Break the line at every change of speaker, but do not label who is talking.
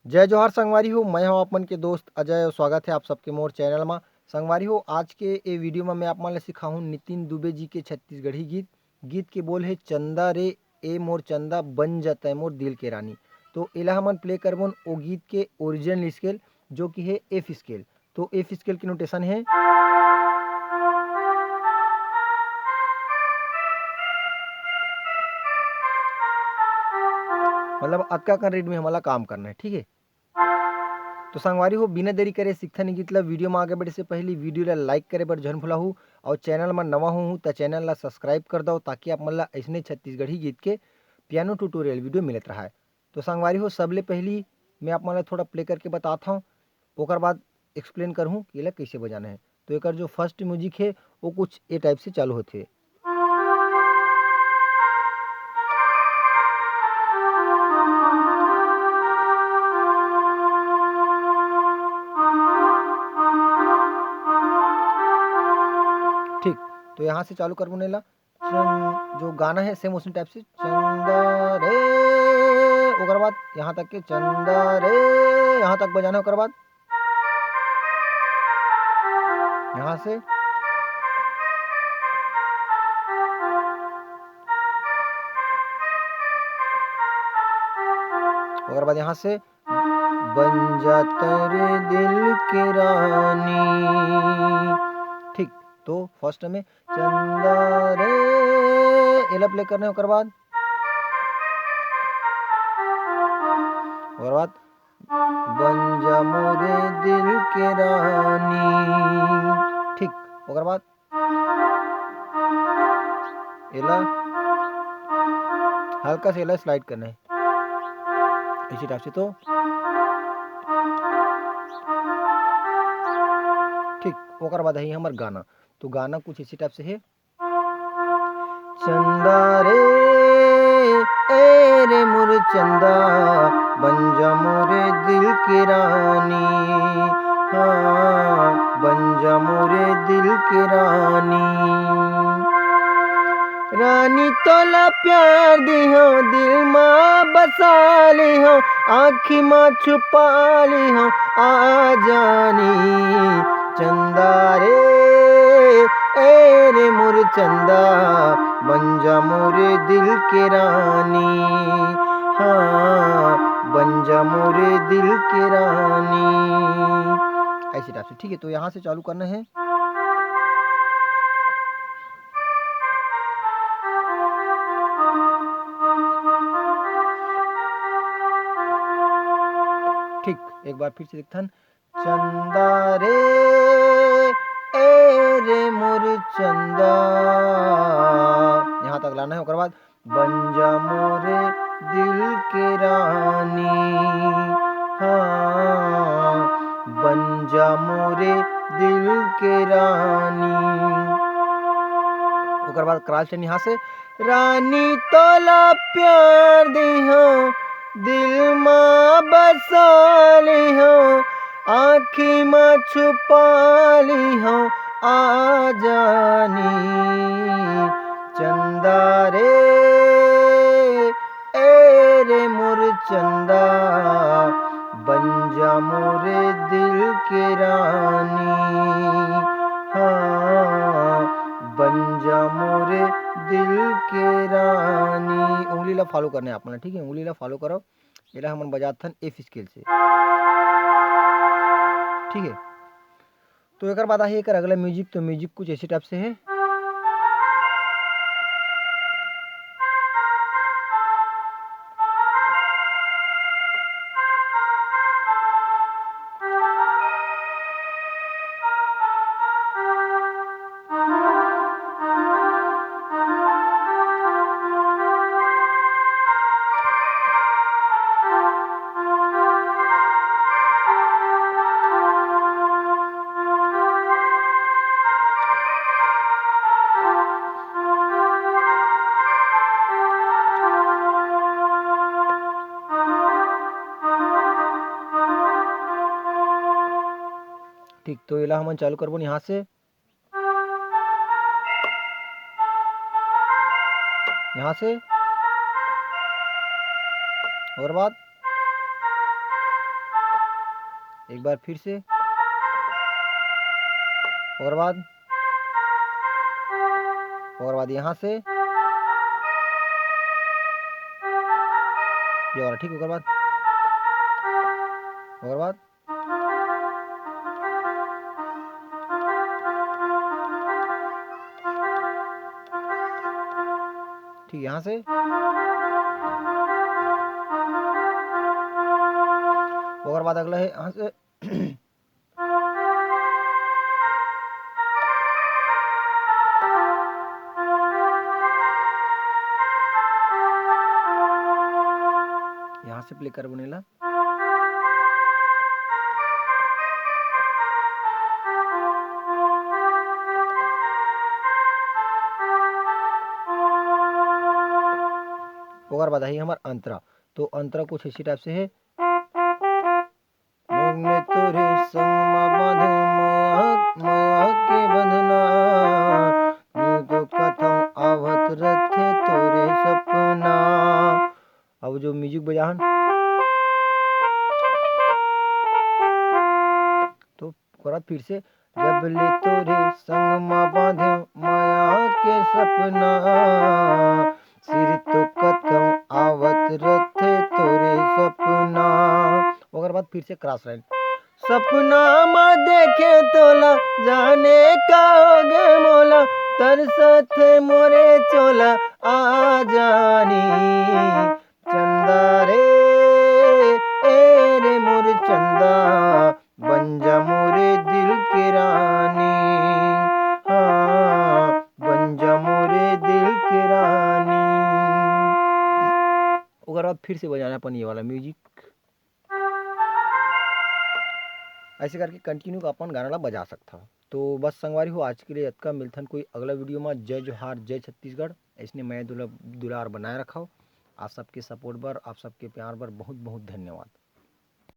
जय जोहार संगवारी हो, मैं हूं अपन के दोस्त अजय और स्वागत है आप सबके मोर चैनल में। संगवारी हो, आज के ये वीडियो में मैं आप मन ला सिखाऊं नितिन दुबे जी के छत्तीसगढ़ी गीत। गीत के बोल है चंदा रे ए मोर चंदा बन जाता है मोर दिल के रानी। तो एला हमन प्ले करबोन ओ गीत के ओरिजिनल स्केल जो कि है एफ स्केल। तो एफ स्केल की नोटेशन है मतलब अतका का रेट में हमारा काम करना है, ठीक है। तो संगवारी हो, बिना देरी करे सीखता नहीं गीत ला। वीडियो में आगे बढ़े से पहले वीडियो ला लाइक करे बर झन भुलाहू और चैनल में नवा हूँ तो चैनल ला सब्सक्राइब कर दो ताकि आप मन ला ऐसने छत्तीसगढ़ी गीत के पियानो ट्यूटोरियल वीडियो मिलत रहा है। तो संगवारी हो, सबले पहली मैं आप मन ला थोड़ा प्ले करके बताता हूँ, ओकर बाद एक्सप्लेन करहूँ कि एला कैसे बजाना है। तो एक जो फर्स्ट म्यूजिक है वो कुछ ए टाइप से चालू होते। ठीक, तो यहाँ से चालू कर बुनेला जो गाना है सेम उसी टाइप से चंदा रे, ओकर बाद यहाँ तक के चंदा रे यहाँ तक बजाना है। ओकर बाद यहाँ से ओकर बाद यहाँ से बन जा तेरे दिल के रानी। ठीक, तो फर्स्ट में चंदा रे एला प्ले करना है। ओकर बाद बन जा मोरे दिल के रानी। ठीक, ओकर बाद एला हल्का से एला स्लाइड करना है इसी टाइप से। तो ठीक, ओकर बाद है हमार गाना। तो गाना कुछ इसी टाइप से है चंदा रे ए रे मोर चंदा बन जा मोरे दिल की रानी। हाँ, बन जा मोरे दिल की रानी। रानी तोला प्यार दी हो दिल माँ बसा ली हो आँखी माँ छुपा ली हो आ जानी। चंदा रे ए रे मोर चंदा बन जा मोरे दिल के रानी। हाँ, बन जा मोरे दिल के रानी, ऐसी टाइप से। ठीक है, तो यहाँ से चालू करना है। ठीक, एक बार फिर से देखथन चंदा रे ए रे मोर चंदा यहाँ तक लाना है। ओकर बाद बन जा मोरे दिल के रानी। हाँ, बन जा मोरे दिल के रानी। ओकर बाद क्रॉस चैन यहाँ से रानी तोला प्यार दी हो दिल माँ बसा ली हो आँखी माँ छुपा ली हो आ जानी। चंदा रे ए रे मोर चंदा बन जा मोरे दिल के रानी। हाँ, बन जा मोरे दिल के रानी। उंगली ला फॉलो करना है आप मन, ठीक है। उंगली ला फॉलो करो, एला हमन बजाथन एफ स्केल से, ठीक है। तो एक बाद आहे एकर अगला म्यूजिक। तो म्यूजिक कुछ ऐसे टाइप से है ठीक। तो एला हमन चालू करबो यहाँ से, यहाँ से और बाद एक बार फिर से, और बाद यहाँ से ये वाला, ठीक, और बाद ठीक, यहाँ से और बाद अगला है यहाँ से यहाँ से प्ले कर बनेला, और बाद आई हमारा अंतरा। तो अंतरा कुछ इसी टाइप से है, मैं तोरे संग बांधे माया के बंधना, यूं तो कथम आवत रथे तोरे सपना। अब जो म्यूजिक बजाहन, तो फिर से, जब ले तोरे संग बांधे माया के सपना, सिर तो कथम आवत रथे तोरे सपना। और बाद फिर से क्रॉस लाइन, सपना में देखे तोला जाने का होगे मोला, तरसत मोरे चोला आ जानी, चंदा रे ए रे मोर चंदा, बन जा मोरे दिल की रानी, हाँ बन जा मोरे दिल की रानी। अगर आप फिर से बजाना अपन ये वाला म्यूजिक, ऐसे करके कंटिन्यू अपन गाना ला बजा सकता हो। तो बस संगवारी हो, आज के लिए अतका, मिलथन कोई अगला वीडियो में। जय जोहार, जय छत्तीसगढ़। इसने मैं दुलार बनाए रखा हो। आप सबके सपोर्ट बर, आप सबके प्यार बर बहुत बहुत धन्यवाद।